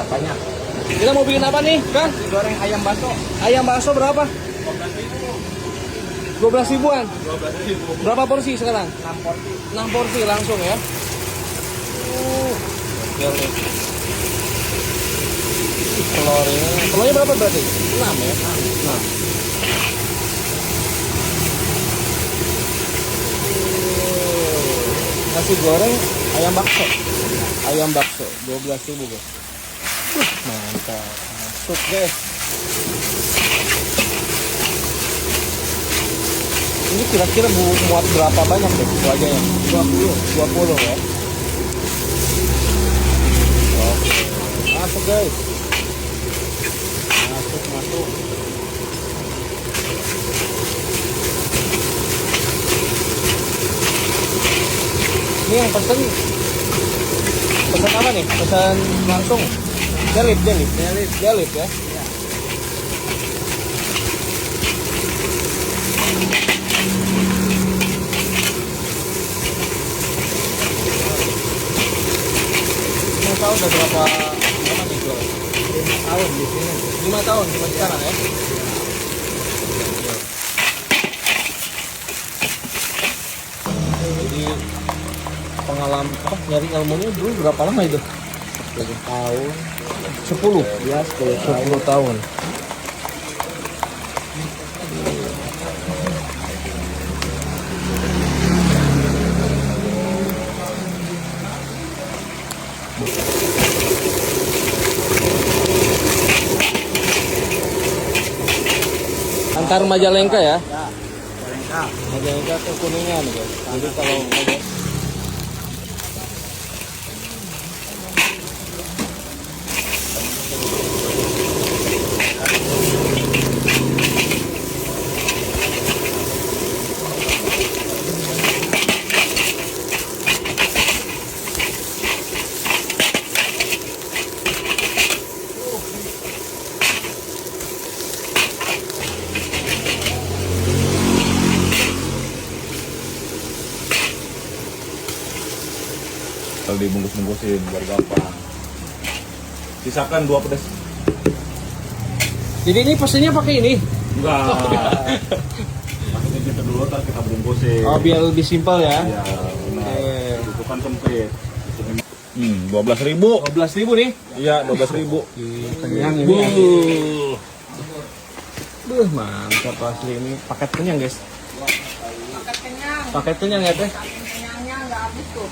banyak. Kita mau bikin apa nih, Kang? Goreng ayam bakso. Ayam bakso berapa? 12 ribuan. Berapa porsi sekarang? 6 porsi. 6 porsi langsung ya. Telurnya berapa berarti? 6 ya? 6. Nasi goreng ayam bakso. Ayam bakso 12 ribu guys. Mantap. Masuk guys. Ini kira-kira muat berapa banyak deh wajahnya? 20 ya. Oke. Masuk guys. Masuk. Ini yang pesan apa nih? Pesan langsung. Jalip ya. Mau tahu udah berapa lama nih jual? 5 tahun di sini. 5 tahun cuma sekarang ya. Jadi pengalaman nyari ilmunya dulu berapa lama itu? 10 tahun. 10 Ya, 10 tahun. Antar Majalengka ya? Ya, Majalengka. Majalengka ke Kuningan guys. Jadi kalau kalau dibungkus-bungkusin biar gampang. Sisakan 2 pedas. jadi ini pesennya pakai ini? Enggak. Maksudnya kita dulu ntar kita bungkusin. Oh, biar lebih simpel ya? Iya, benar. Oke. Itu kan sempit. 12.000. 12 ribu nih? Iya, 12.000. Kenyang ini. Mantap asli ini. Paket kenyang guys. Paket kenyang. Paket kenyang ya teh? Kenyangnya nggak habis tuh.